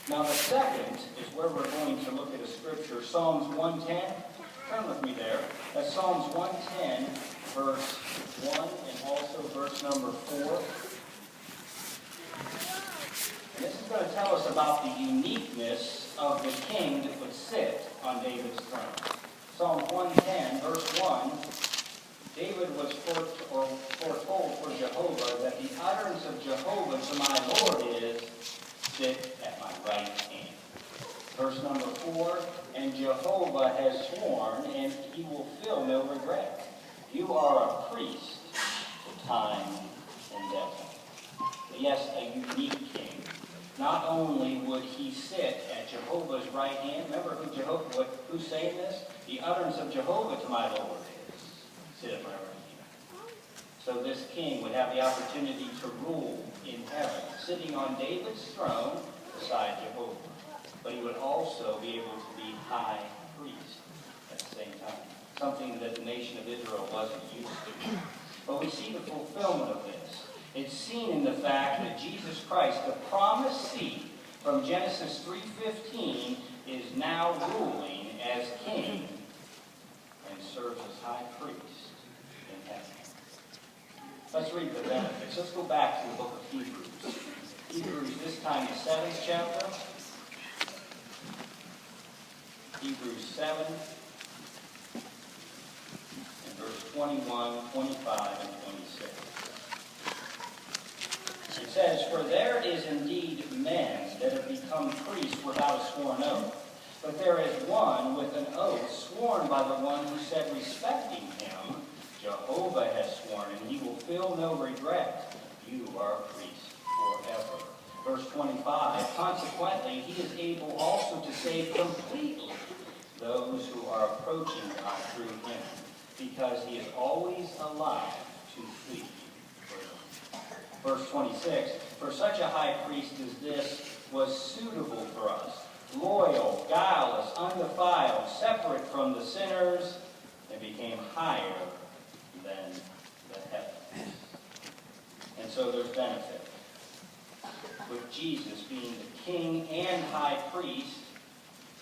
Now the second is where we're going to look at a scripture, Psalms 110. Turn with me there. That's Psalms 110, verse 1, and also verse number 4. And this is going to tell us about the uniqueness of the king that would sit on David's throne. Psalms 110, verse 1, David was foretold for Jehovah that the utterance of Jehovah to my Lord is, sit at my right hand. Verse number 4, and Jehovah has sworn, and he will feel no regret. You are a priest to time and death. Yes, a unique king. Not only would he sit at Jehovah's right hand, remember who's saying this? The utterance of Jehovah to my Lord is, sit at my right hand. So this king would have the opportunity to rule in heaven, sitting on David's throne beside Jehovah. But he would also be able to be high priest at the same time, something that the nation of Israel wasn't used to. But we see the fulfillment of this. It's seen in the fact that Jesus Christ, the promised seed from Genesis 3:15, is now ruling as king and serves as high priest in heaven. Let's read the benefits. Let's go back to the book of Hebrews. Hebrews, this time the 7th chapter. Hebrews 7, and verse 21, 25, and 26. It says, for there is indeed men that have become priests without a sworn oath. But there is one with an oath sworn by the one who said respecting him, Jehovah has sworn, and he will feel no regret. You are a priest forever. Verse 25, consequently, he is able also to save completely those who are approaching God through him, because he is always alive to plead for them. Verse 26, for such a high priest as this was suitable for us, loyal, guileless, undefiled, separate from the sinners, and became higher than the heavens. And so there's benefit. With Jesus being the king and high priest,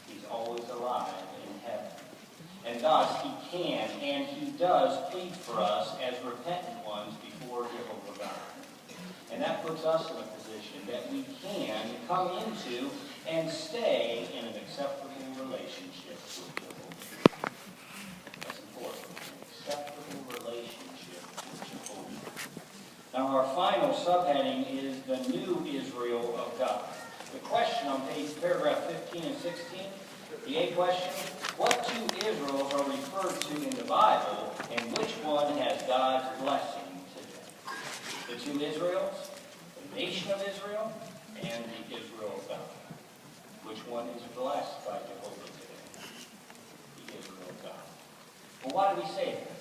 he's always alive in heaven. And thus he can and he does plead for us as repentant ones before Jehovah God. And that puts us in a position that we can come into and stay in an acceptable relationship with Jehovah. That's important. An acceptable relationship with Jehovah. Now our final subheading is the new Israel of God. The question on paragraph 15 and 16, the A question, what two Israels are referred to in the Bible, and which one has God's blessing to them? The two Israels, the nation of Israel, and the Israel of God. Which one is blessed by Jehovah today? The Israel of God. Well, why do we say that?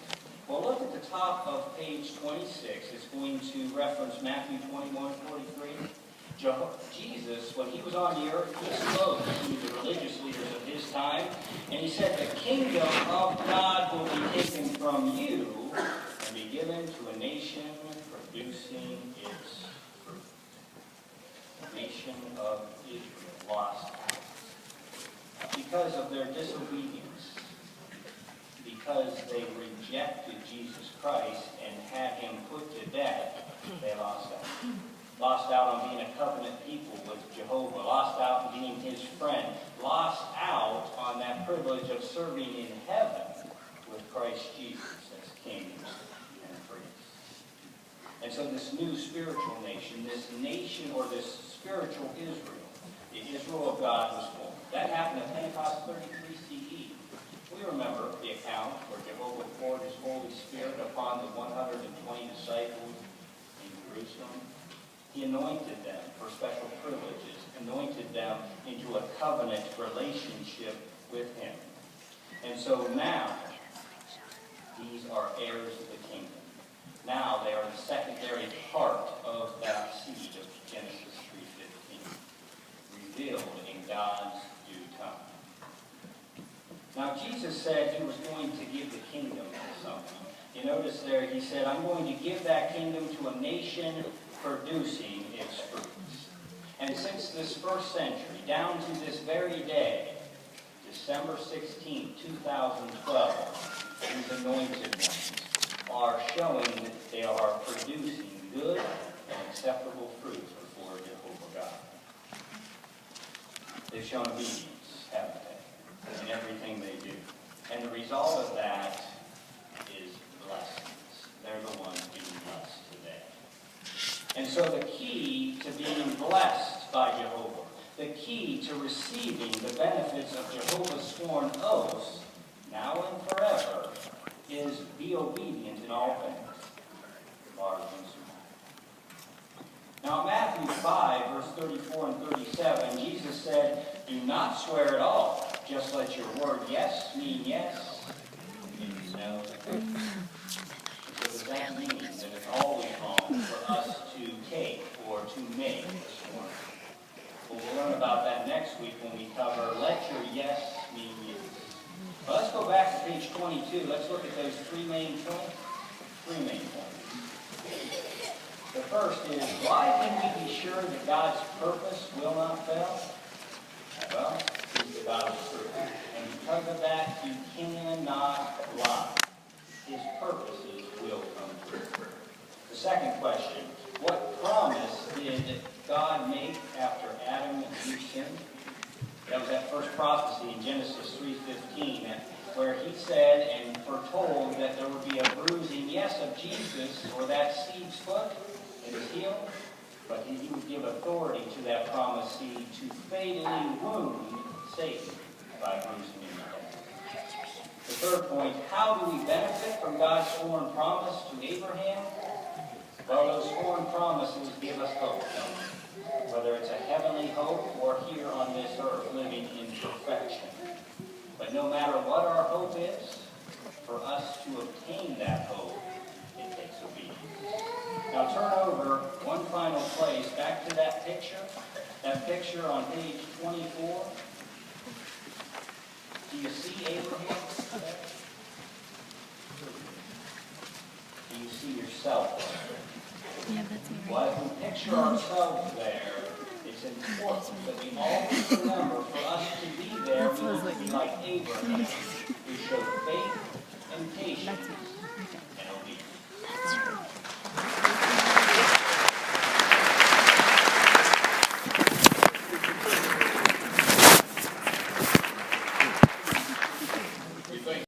Well, look at the top of page 26. It's going to reference Matthew 21:43. Jesus, when he was on the earth, he spoke to the religious leaders of his time, and he said, the kingdom of God will be taken from you and be given to a nation producing its fruit. The nation of Israel lost out because of their disobedience, because they rejected Jesus Christ and had him put to death. They lost out. Lost out on being a covenant people with Jehovah. Lost out on being his friend. Lost out on that privilege of serving in heaven with Christ Jesus as king and priest. And so this new spiritual nation, or this spiritual Israel, the Israel of God was formed. That happened at Pentecost 33 CE. We remember the account where Jehovah poured his Holy Spirit upon the 120 disciples in Jerusalem. He anointed them for special privileges, anointed them into a covenant relationship with him. And so now, these are heirs of the kingdom. Now they are the secondary part of that seed of Genesis 3:15, revealed in God's due time. Now Jesus said he was going to give the kingdom to someone. You notice there he said, I'm going to give that kingdom to a nation producing its fruits. And since this first century, down to this very day, December 16, 2012, these anointed ones are showing that they are producing good and acceptable fruit before Jehovah God. They've shown obedience, haven't they, in everything they do. And the result of that is blessings. They're the ones being blessed today. And so the key to being blessed by Jehovah, the key to receiving the benefits of Jehovah's sworn oaths, now and forever, is be obedient in all things, large and small. Now, in Matthew 5, verse 34 and 37, Jesus said, "Do not swear at all. Just let your word yes mean yes, and no. So does that mean that it's always wrong for us to take or to make a sworn? Well, we'll learn about that next week when we cover let your yes mean yes. Well, let's go back to page 22. Let's look at those three main points. The first is, why can we be sure that God's purpose will not fail? Well, He's the God of truth. And because of that, He cannot lie. His purposes will come true. The second question, what promise did God make after Adam and Eve sinned? That was that first prophecy in Genesis 3:15, where He said and foretold that there would be a bruising, yes, of Jesus, or that seed's foot in His heel, but He would give authority to that promised seed to fatally wound Satan by bruising him to death. The third point, how do we benefit from God's sworn promise to Abraham? Well, those sworn promises give us hope, don't they? Whether it's a heavenly hope or here on this earth living in perfection. But no matter what our hope is, for us to obtain that hope, it takes obedience. Now turn over one final place, back to that picture on page 24. Do you see Abraham there? Do you see yourself there? Yeah, that's me. Well, if we picture ourselves there, it's important that we always remember for us to be there, we need to be like Abraham, who showed faith and patience